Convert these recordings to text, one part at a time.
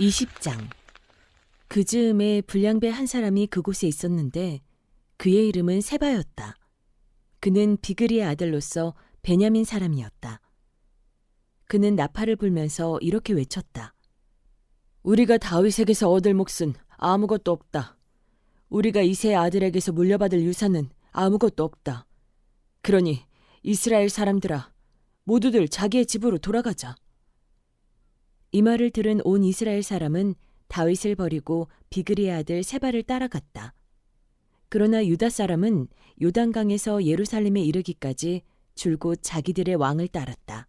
20장. 그 즈음에 불량배 한 사람이 그곳에 있었는데 그의 이름은 세바였다. 그는 비그리의 아들로서 베냐민 사람이었다. 그는 나팔을 불면서 이렇게 외쳤다. 우리가 다윗에게서 얻을 몫은 아무것도 없다. 우리가 이새의 아들에게서 물려받을 유산은 아무것도 없다. 그러니 이스라엘 사람들아, 모두들 자기의 집으로 돌아가자. 이 말을 들은 온 이스라엘 사람은 다윗을 버리고 비그리의 아들 세바를 따라갔다. 그러나 유다 사람은 요단강에서 예루살렘에 이르기까지 줄곧 자기들의 왕을 따랐다.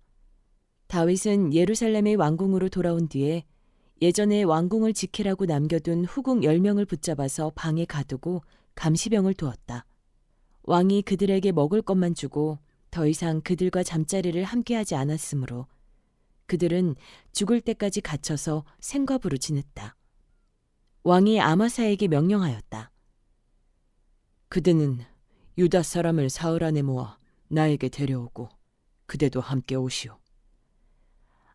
다윗은 예루살렘의 왕궁으로 돌아온 뒤에 예전에 왕궁을 지키라고 남겨둔 후궁 10명을 붙잡아서 방에 가두고 감시병을 두었다. 왕이 그들에게 먹을 것만 주고 더 이상 그들과 잠자리를 함께하지 않았으므로 그들은 죽을 때까지 갇혀서 생과부로 지냈다. 왕이 아마사에게 명령하였다. 그대는 유다 사람을 사흘 안에 모아 나에게 데려오고 그대도 함께 오시오.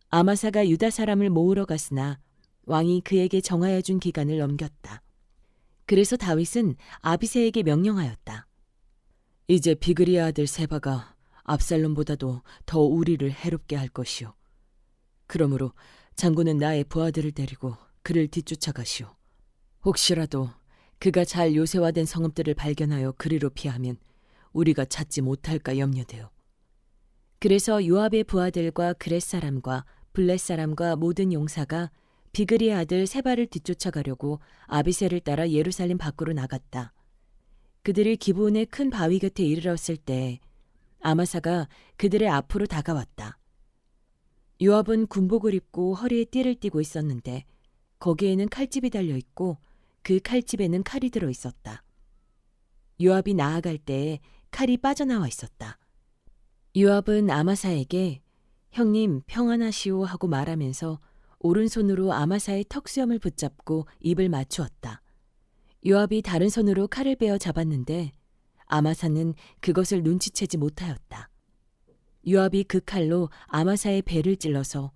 아마사가 유다 사람을 모으러 갔으나 왕이 그에게 정하여 준 기간을 넘겼다. 그래서 다윗은 아비새에게 명령하였다. 이제 비그리의 아들 세바가 압살롬보다도 더 우리를 해롭게 할 것이오. 그러므로 장군은 나의 부하들을 데리고 그를 뒤쫓아가시오. 혹시라도 그가 잘 요새화된 성읍들을 발견하여 그리로 피하면 우리가 찾지 못할까 염려되오. 그래서 요압의 부하들과 그렛 사람과 블렛 사람과 모든 용사가 비그리의 아들 세바를 뒤쫓아가려고 아비새를 따라 예루살렘 밖으로 나갔다. 그들이 기브온의 큰 바위 곁에 이르렀을 때 아마사가 그들의 앞으로 다가왔다. 요압은 군복을 입고 허리에 띠를 띠고 있었는데 거기에는 칼집이 달려있고 그 칼집에는 칼이 들어 있었다. 요압이 나아갈 때에 칼이 빠져나와 있었다. 요압은 아마사에게 형님 평안하시오 하고 말하면서 오른손으로 아마사의 턱수염을 붙잡고 입을 맞추었다. 요압이 다른 손으로 칼을 빼어 잡았는데 아마사는 그것을 눈치채지 못하였다. 요압이 그 칼로 아마사의 배를 찔러서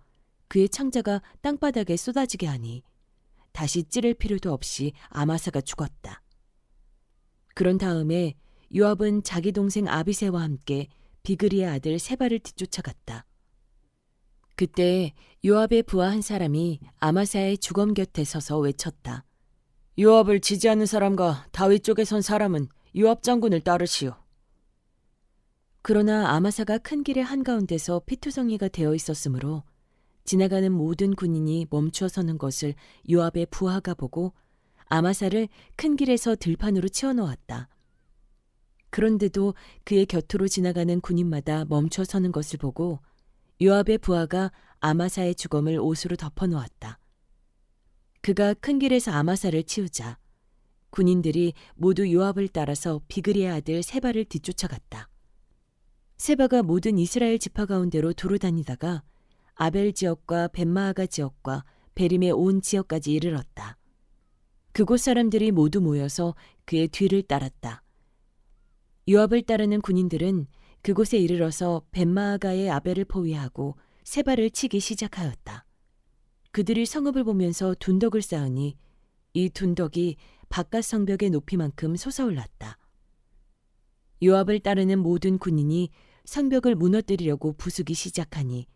그의 창자가 땅바닥에 쏟아지게 하니 다시 찌를 필요도 없이 아마사가 죽었다. 그런 다음에 요압은 자기 동생 아비새와 함께 비그리의 아들 세바를 뒤쫓아갔다. 그때 요압의 부하 한 사람이 아마사의 주검 곁에 서서 외쳤다. 요압을 지지하는 사람과 다윗 쪽에 선 사람은 요압 장군을 따르시오. 그러나 아마사가 큰 길의 한가운데서 피투성이가 되어 있었으므로 지나가는 모든 군인이 멈추어 서는 것을 요압의 부하가 보고 아마사를 큰 길에서 들판으로 치워놓았다. 그런데도 그의 곁으로 지나가는 군인마다 멈춰 서는 것을 보고 요압의 부하가 아마사의 주검을 옷으로 덮어놓았다. 그가 큰 길에서 아마사를 치우자 군인들이 모두 요압을 따라서 비그리의 아들 세바를 뒤쫓아갔다. 세바가 모든 이스라엘 지파 가운데로 두루 다니다가 아벨 지역과 벳마아가 지역과 베림의 온 지역까지 이르렀다. 그곳 사람들이 모두 모여서 그의 뒤를 따랐다. 요압을 따르는 군인들은 그곳에 이르러서 벳마아가의 아벨을 포위하고 세바를 치기 시작하였다. 그들이 성읍을 보면서 둔덕을 쌓으니 이 둔덕이 바깥 성벽의 높이만큼 솟아올랐다. 요압을 따르는 모든 군인이 성벽을 무너뜨리려고 부수기 시작하니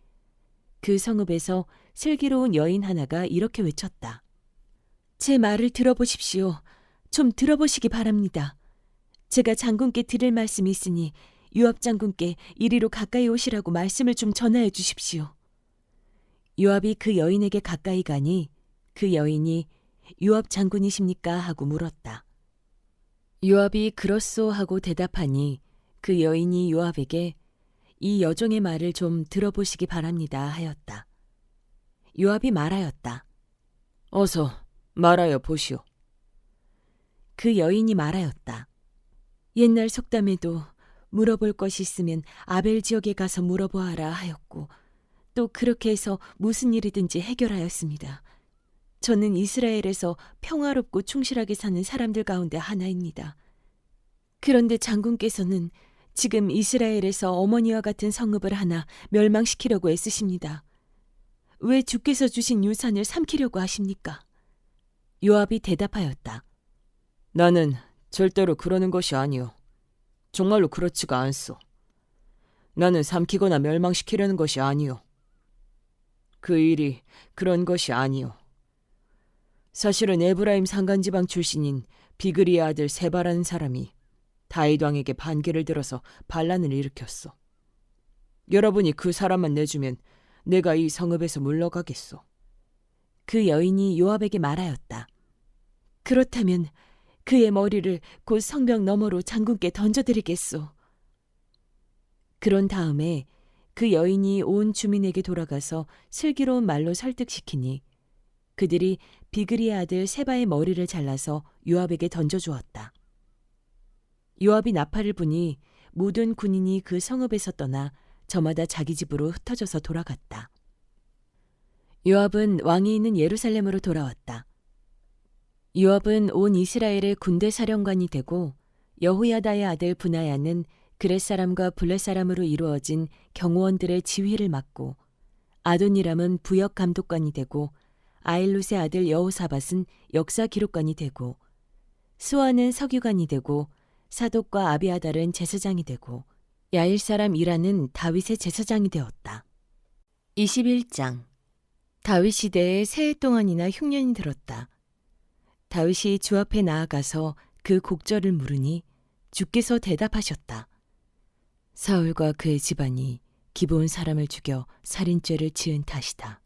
그 성읍에서 슬기로운 여인 하나가 이렇게 외쳤다. 제 말을 들어보십시오. 좀 들어보시기 바랍니다. 제가 장군께 드릴 말씀이 있으니 요압 장군께 이리로 가까이 오시라고 말씀을 좀 전하여 주십시오. 요압이 그 여인에게 가까이 가니 그 여인이 요압 장군이십니까? 하고 물었다. 요압이 그렇소 하고 대답하니 그 여인이 요압에게 이 여종의 말을 좀 들어보시기 바랍니다 하였다. 요압이 말하였다. 어서 말하여 보시오. 그 여인이 말하였다. 옛날 속담에도 물어볼 것이 있으면 아벨 지역에 가서 물어보아라 하였고 또 그렇게 해서 무슨 일이든지 해결하였습니다. 저는 이스라엘에서 평화롭고 충실하게 사는 사람들 가운데 하나입니다. 그런데 장군께서는 지금 이스라엘에서 어머니와 같은 성읍을 하나 멸망시키려고 애쓰십니다. 왜 주께서 주신 유산을 삼키려고 하십니까? 요압이 대답하였다. 나는 절대로 그러는 것이 아니오. 정말로 그렇지가 않소. 나는 삼키거나 멸망시키려는 것이 아니오. 그 일이 그런 것이 아니오. 사실은 에브라임 산간지방 출신인 비그리의 아들 세바라는 사람이 다윗 왕에게 반기를 들어서 반란을 일으켰소. 여러분이 그 사람만 내주면 내가 이 성읍에서 물러가겠소. 그 여인이 요압에게 말하였다. 그렇다면 그의 머리를 곧 성벽 너머로 장군께 던져드리겠소. 그런 다음에 그 여인이 온 주민에게 돌아가서 슬기로운 말로 설득시키니 그들이 비그리의 아들 세바의 머리를 잘라서 요압에게 던져주었다. 요압이 나팔을 부니 모든 군인이 그 성읍에서 떠나 저마다 자기 집으로 흩어져서 돌아갔다. 요압은 왕이 있는 예루살렘으로 돌아왔다. 요압은 온 이스라엘의 군대 사령관이 되고 여호야다의 아들 브나야는 그렛 사람과 블렛 사람으로 이루어진 경호원들의 지휘를 맡고 아도니람은 부역 감독관이 되고 아일룻의 아들 여호사밧은 역사 기록관이 되고 스와는 서기관이 되고 사독과 아비아달은 제사장이 되고 야일 사람 이라는 다윗의 제사장이 되었다. 21장. 다윗 시대에 세 해 동안이나 흉년이 들었다. 다윗이 주 앞에 나아가서 그 곡절을 물으니 주께서 대답하셨다. 사울과 그의 집안이 기브온 사람을 죽여 살인죄를 지은 탓이다.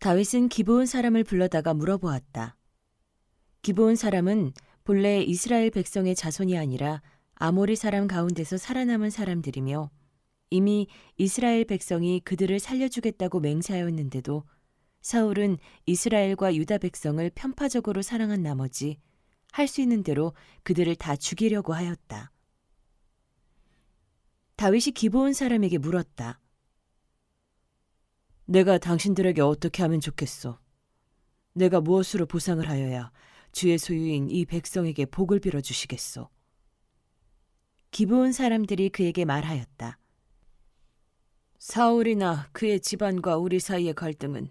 다윗은 기브온 사람을 불러다가 물어보았다. 기브온 사람은 본래 이스라엘 백성의 자손이 아니라 아모리 사람 가운데서 살아남은 사람들이며 이미 이스라엘 백성이 그들을 살려주겠다고 맹세하였는데도 사울은 이스라엘과 유다 백성을 편파적으로 사랑한 나머지 할 수 있는 대로 그들을 다 죽이려고 하였다. 다윗이 기브온 사람에게 물었다. 내가 당신들에게 어떻게 하면 좋겠소? 내가 무엇으로 보상을 하여야 주의 소유인 이 백성에게 복을 빌어주시겠소? 기브온 사람들이 그에게 말하였다. 사울이나 그의 집안과 우리 사이의 갈등은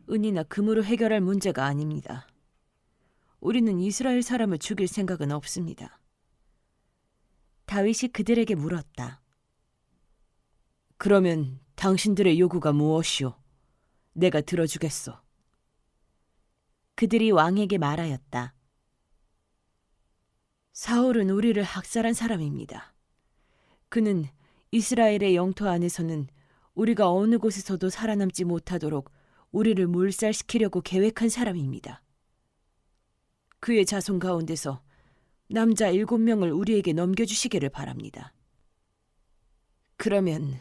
은이나 금으로 해결할 문제가 아닙니다. 우리는 이스라엘 사람을 죽일 생각은 없습니다. 다윗이 그들에게 물었다. 그러면 당신들의 요구가 무엇이오? 내가 들어주겠소. 그들이 왕에게 말하였다. 사울은 우리를 학살한 사람입니다. 그는 이스라엘의 영토 안에서는 우리가 어느 곳에서도 살아남지 못하도록 우리를 몰살시키려고 계획한 사람입니다. 그의 자손 가운데서 남자 7명을 우리에게 넘겨주시기를 바랍니다. 그러면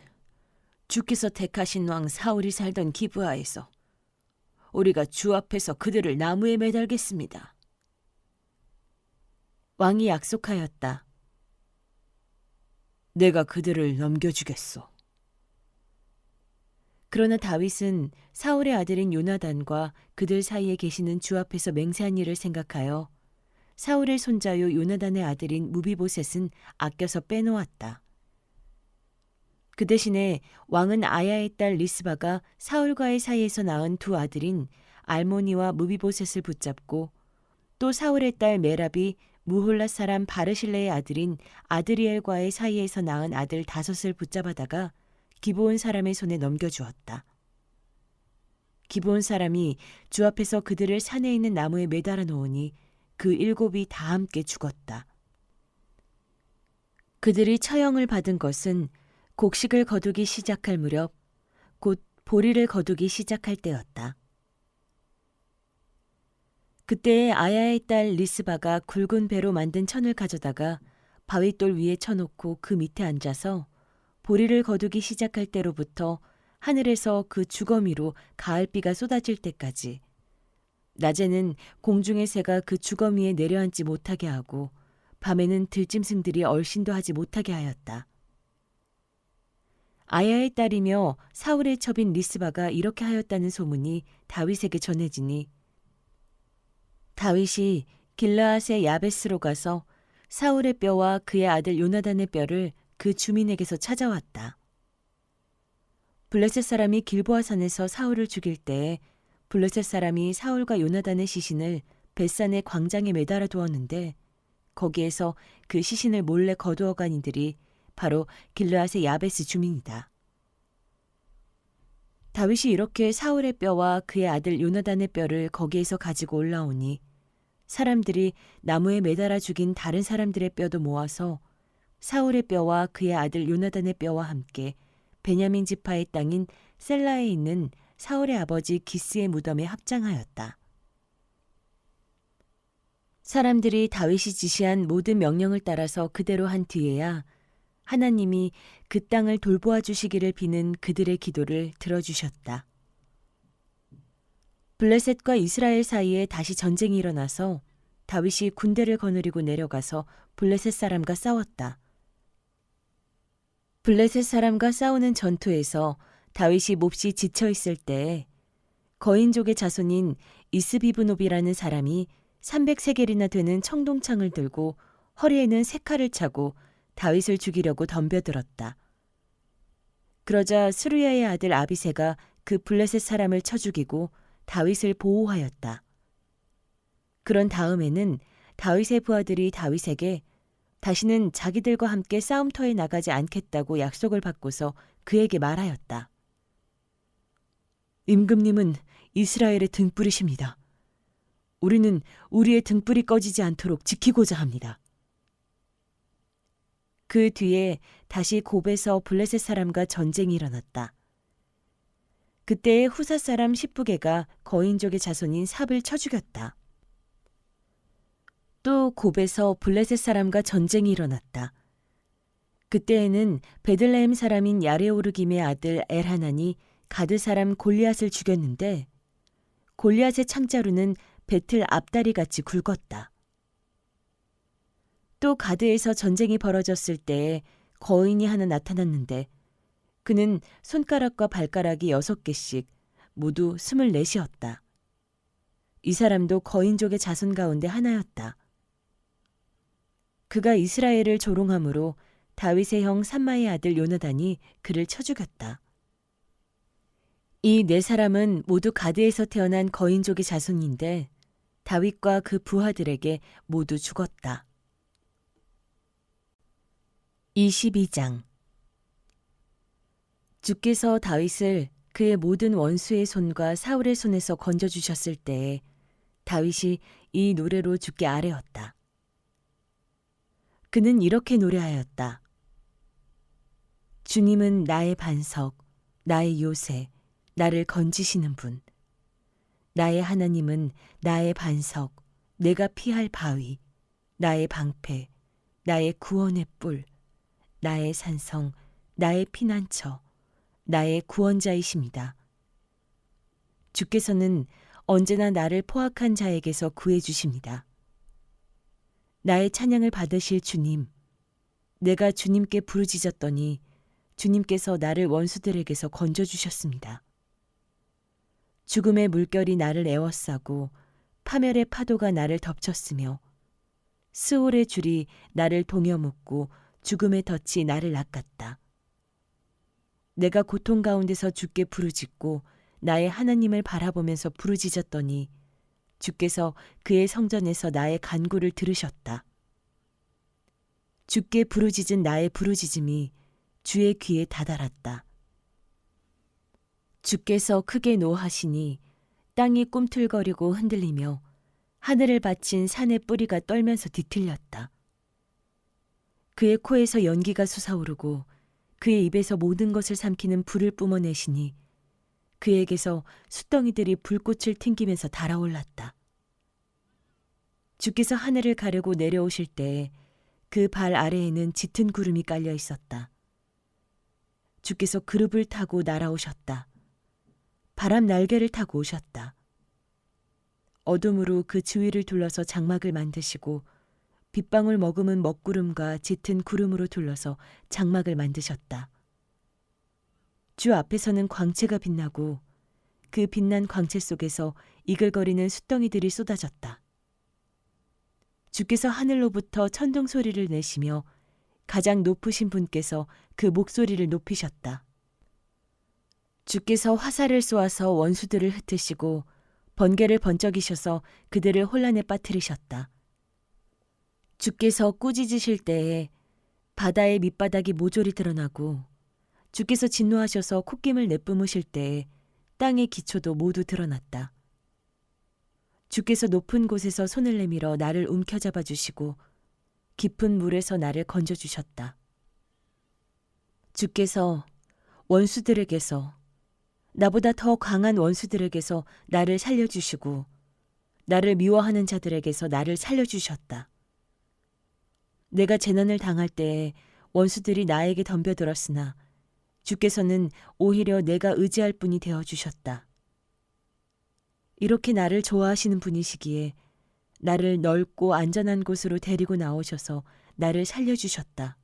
주께서 택하신 왕 사울이 살던 기브아에서 우리가 주 앞에서 그들을 나무에 매달겠습니다. 왕이 약속하였다. 내가 그들을 넘겨주겠소. 그러나 다윗은 사울의 아들인 요나단과 그들 사이에 계시는 주 앞에서 맹세한 일을 생각하여 사울의 손자요 요나단의 아들인 무비보셋은 아껴서 빼놓았다. 그 대신에 왕은 아야의 딸 리스바가 사울과의 사이에서 낳은 두 아들인 알모니와 무비보셋을 붙잡고 또 사울의 딸 메랍이 무홀랏 사람 바르실레의 아들인 아드리엘과의 사이에서 낳은 아들 5을 붙잡아다가 기브온 사람의 손에 넘겨주었다. 기브온 사람이 주 앞에서 그들을 산에 있는 나무에 매달아 놓으니 그 7이 다 함께 죽었다. 그들이 처형을 받은 것은 곡식을 거두기 시작할 무렵 곧 보리를 거두기 시작할 때였다. 그때에 아야의 딸 리스바가 굵은 배로 만든 천을 가져다가 바윗돌 위에 쳐놓고 그 밑에 앉아서 보리를 거두기 시작할 때로부터 하늘에서 그 주거미로 가을비가 쏟아질 때까지 낮에는 공중의 새가 그 주거미에 내려앉지 못하게 하고 밤에는 들짐승들이 얼씬도 하지 못하게 하였다. 아야의 딸이며 사울의 첩인 리스바가 이렇게 하였다는 소문이 다윗에게 전해지니 다윗이 길르앗의 야베스로 가서 사울의 뼈와 그의 아들 요나단의 뼈를 그 주민에게서 찾아왔다. 블레셋 사람이 길보아 산에서 사울을 죽일 때에 블레셋 사람이 사울과 요나단의 시신을 벳산의 광장에 매달아 두었는데 거기에서 그 시신을 몰래 거두어간 이들이 바로 길르앗의 야베스 주민이다. 다윗이 이렇게 사울의 뼈와 그의 아들 요나단의 뼈를 거기에서 가지고 올라오니 사람들이 나무에 매달아 죽인 다른 사람들의 뼈도 모아서 사울의 뼈와 그의 아들 요나단의 뼈와 함께 베냐민 지파의 땅인 셀라에 있는 사울의 아버지 기스의 무덤에 합장하였다. 사람들이 다윗이 지시한 모든 명령을 따라서 그대로 한 뒤에야 하나님이 그 땅을 돌보아 주시기를 비는 그들의 기도를 들어주셨다. 블레셋과 이스라엘 사이에 다시 전쟁이 일어나서 다윗이 군대를 거느리고 내려가서 블레셋 사람과 싸웠다. 블레셋 사람과 싸우는 전투에서 다윗이 몹시 지쳐 있을 때에 거인족의 자손인 이스비브노비라는 사람이 300세겔이나 되는 청동창을 들고 허리에는 세 칼을 차고 다윗을 죽이려고 덤벼들었다. 그러자 스루야의 아들 아비새가 그 블레셋 사람을 쳐 죽이고 다윗을 보호하였다. 그런 다음에는 다윗의 부하들이 다윗에게 다시는 자기들과 함께 싸움터에 나가지 않겠다고 약속을 받고서 그에게 말하였다. 임금님은 이스라엘의 등불이십니다. 우리는 우리의 등불이 꺼지지 않도록 지키고자 합니다. 그 뒤에 다시 곱에서 블레셋 사람과 전쟁이 일어났다. 그때에 후사 사람 시브게가 거인족의 자손인 삽을 쳐 죽였다. 또 곱에서 블레셋 사람과 전쟁이 일어났다. 그때에는 베들레헴 사람인 야레오르김의 아들 엘하난이 가드 사람 골리앗을 죽였는데 골리앗의 창자루는 배틀 앞다리 같이 굵었다. 또 가드에서 전쟁이 벌어졌을 때에 거인이 하나 나타났는데 그는 손가락과 발가락이 6개씩 모두 24이었다. 이 사람도 거인족의 자손 가운데 하나였다. 그가 이스라엘을 조롱함으로 다윗의 형 삼마의 아들 요나단이 그를 쳐 죽였다. 이 네 사람은 모두 가드에서 태어난 거인족의 자손인데 다윗과 그 부하들에게 모두 죽었다. 22장 주께서 다윗을 그의 모든 원수의 손과 사울의 손에서 건져주셨을 때에 다윗이 이 노래로 주께 아뢰었다. 그는 이렇게 노래하였다. 주님은 나의 반석, 나의 요새, 나를 건지시는 분. 나의 하나님은 나의 반석, 내가 피할 바위, 나의 방패, 나의 구원의 뿔, 나의 산성, 나의 피난처, 나의 구원자이십니다. 주께서는 언제나 나를 포악한 자에게서 구해주십니다. 나의 찬양을 받으실 주님, 내가 주님께 부르짖었더니 주님께서 나를 원수들에게서 건져주셨습니다. 죽음의 물결이 나를 에워싸고 파멸의 파도가 나를 덮쳤으며 스올의 줄이 나를 동여묶고 죽음의 덫이 나를 낚았다. 내가 고통 가운데서 주께 부르짖고 나의 하나님을 바라보면서 부르짖었더니 주께서 그의 성전에서 나의 간구를 들으셨다. 주께 부르짖은 나의 부르짖음이 주의 귀에 다다랐다. 주께서 크게 노하시니 땅이 꿈틀거리고 흔들리며 하늘을 받친 산의 뿌리가 떨면서 뒤틀렸다. 그의 코에서 연기가 솟아오르고 그의 입에서 모든 것을 삼키는 불을 뿜어내시니 그에게서 숫덩이들이 불꽃을 튕기면서 달아올랐다. 주께서 하늘을 가르고 내려오실 때에 그 발 아래에는 짙은 구름이 깔려 있었다. 주께서 그룹을 타고 날아오셨다. 바람 날개를 타고 오셨다. 어둠으로 그 주위를 둘러서 장막을 만드시고 빗방울 머금은 먹구름과 짙은 구름으로 둘러서 장막을 만드셨다. 주 앞에서는 광채가 빛나고 그 빛난 광채 속에서 이글거리는 숫덩이들이 쏟아졌다. 주께서 하늘로부터 천둥 소리를 내시며 가장 높으신 분께서 그 목소리를 높이셨다. 주께서 화살을 쏘아서 원수들을 흩으시고 번개를 번쩍이셔서 그들을 혼란에 빠뜨리셨다. 주께서 꾸짖으실 때에 바다의 밑바닥이 모조리 드러나고 주께서 진노하셔서 콧김을 내뿜으실 때에 땅의 기초도 모두 드러났다. 주께서 높은 곳에서 손을 내밀어 나를 움켜잡아 주시고 깊은 물에서 나를 건져주셨다. 주께서 원수들에게서, 나보다 더 강한 원수들에게서 나를 살려주시고 나를 미워하는 자들에게서 나를 살려주셨다. 내가 재난을 당할 때에 원수들이 나에게 덤벼들었으나 주께서는 오히려 내가 의지할 분이 되어주셨다. 이렇게 나를 좋아하시는 분이시기에 나를 넓고 안전한 곳으로 데리고 나오셔서 나를 살려주셨다.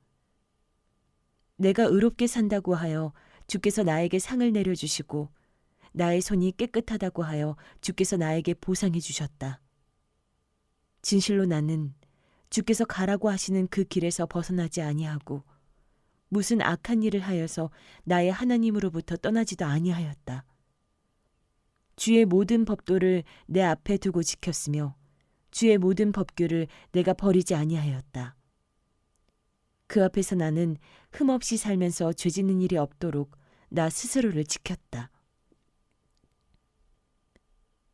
내가 의롭게 산다고 하여 주께서 나에게 상을 내려주시고 나의 손이 깨끗하다고 하여 주께서 나에게 보상해 주셨다. 진실로 나는 주께서 가라고 하시는 그 길에서 벗어나지 아니하고 무슨 악한 일을 하여서 나의 하나님으로부터 떠나지도 아니하였다. 주의 모든 법도를 내 앞에 두고 지켰으며 주의 모든 법규를 내가 버리지 아니하였다. 그 앞에서 나는 흠없이 살면서 죄짓는 일이 없도록 나 스스로를 지켰다.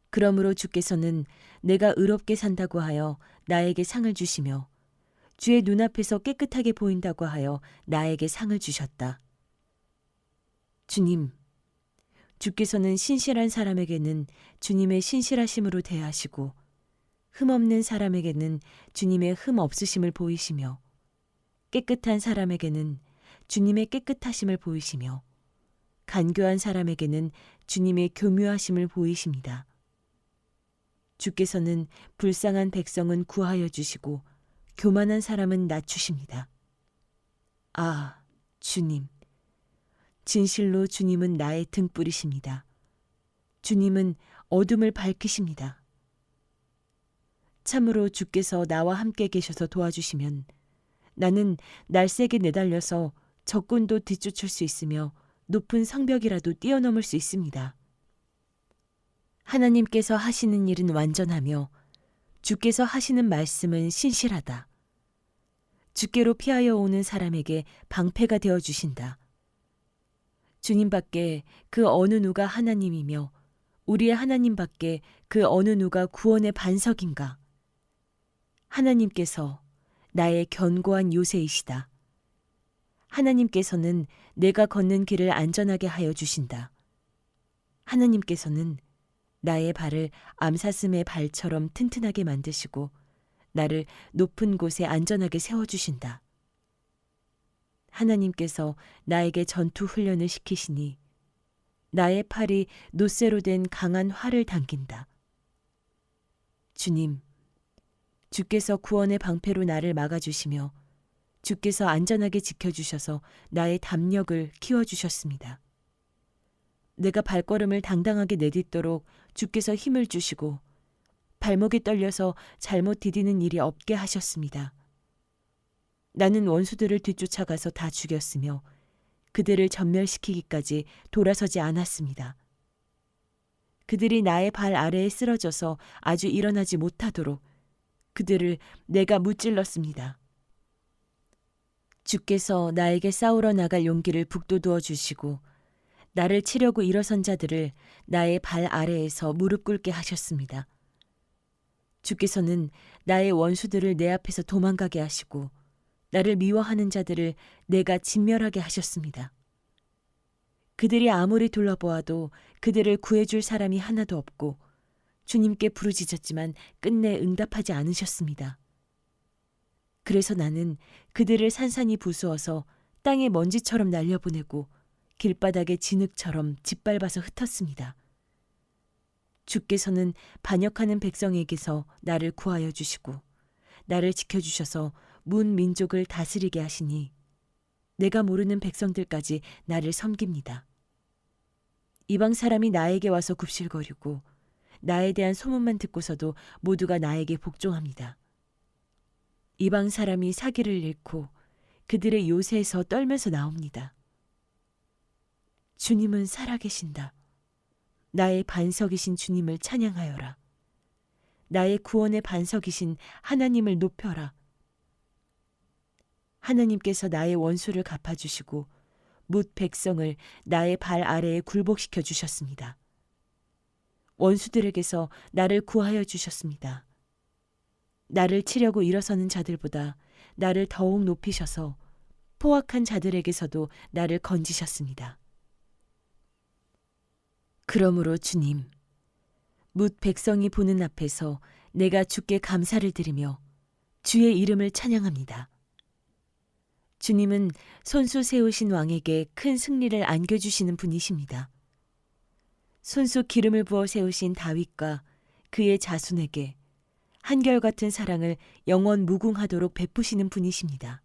그러므로 주께서는 내가 의롭게 산다고 하여 나에게 상을 주시며 주의 눈앞에서 깨끗하게 보인다고 하여 나에게 상을 주셨다. 주님, 주께서는 신실한 사람에게는 주님의 신실하심으로 대하시고 흠없는 사람에게는 주님의 흠 없으심을 보이시며 깨끗한 사람에게는 주님의 깨끗하심을 보이시며 간교한 사람에게는 주님의 교묘하심을 보이십니다. 주께서는 불쌍한 백성은 구하여 주시고 교만한 사람은 낮추십니다. 아, 주님, 진실로 주님은 나의 등불이십니다. 주님은 어둠을 밝히십니다. 참으로 주께서 나와 함께 계셔서 도와주시면 나는 날쌔게 내달려서 적군도 뒤쫓을 수 있으며 높은 성벽이라도 뛰어넘을 수 있습니다. 하나님께서 하시는 일은 완전하며 주께서 하시는 말씀은 신실하다. 주께로 피하여 오는 사람에게 방패가 되어 주신다. 주님밖에 그 어느 누가 하나님이며 우리의 하나님밖에 그 어느 누가 구원의 반석인가. 하나님께서 나의 견고한 요새이시다. 하나님께서는 내가 걷는 길을 안전하게 하여 주신다. 하나님께서는 나의 발을 암사슴의 발처럼 튼튼하게 만드시고 나를 높은 곳에 안전하게 세워주신다. 하나님께서 나에게 전투 훈련을 시키시니 나의 팔이 노쇠로 된 강한 활을 당긴다. 주님, 주께서 구원의 방패로 나를 막아주시며 주께서 안전하게 지켜주셔서 나의 담력을 키워주셨습니다. 내가 발걸음을 당당하게 내딛도록 주께서 힘을 주시고 발목이 떨려서 잘못 디디는 일이 없게 하셨습니다. 나는 원수들을 뒤쫓아가서 다 죽였으며 그들을 전멸시키기까지 돌아서지 않았습니다. 그들이 나의 발 아래에 쓰러져서 아주 일어나지 못하도록 그들을 내가 무찔렀습니다. 주께서 나에게 싸우러 나갈 용기를 북돋워 주시고 나를 치려고 일어선 자들을 나의 발 아래에서 무릎 꿇게 하셨습니다. 주께서는 나의 원수들을 내 앞에서 도망가게 하시고 나를 미워하는 자들을 내가 진멸하게 하셨습니다. 그들이 아무리 둘러보아도 그들을 구해줄 사람이 하나도 없고 주님께 부르짖었지만 끝내 응답하지 않으셨습니다. 그래서 나는 그들을 산산이 부수어서 땅에 먼지처럼 날려보내고 길바닥에 진흙처럼 짓밟아서 흩었습니다. 주께서는 반역하는 백성에게서 나를 구하여 주시고 나를 지켜주셔서 문 민족을 다스리게 하시니 내가 모르는 백성들까지 나를 섬깁니다. 이방 사람이 나에게 와서 굽실거리고 나에 대한 소문만 듣고서도 모두가 나에게 복종합니다. 이방 사람이 사기를 잃고 그들의 요새에서 떨면서 나옵니다. 주님은 살아계신다. 나의 반석이신 주님을 찬양하여라. 나의 구원의 반석이신 하나님을 높여라. 하나님께서 나의 원수를 갚아주시고 뭇 백성을 나의 발 아래에 굴복시켜 주셨습니다. 원수들에게서 나를 구하여 주셨습니다. 나를 치려고 일어서는 자들보다 나를 더욱 높이셔서 포악한 자들에게서도 나를 건지셨습니다. 그러므로 주님, 뭇 백성이 보는 앞에서 내가 주께 감사를 드리며 주의 이름을 찬양합니다. 주님은 손수 세우신 왕에게 큰 승리를 안겨주시는 분이십니다. 손수 기름을 부어 세우신 다윗과 그의 자손에게 한결같은 사랑을 영원 무궁하도록 베푸시는 분이십니다.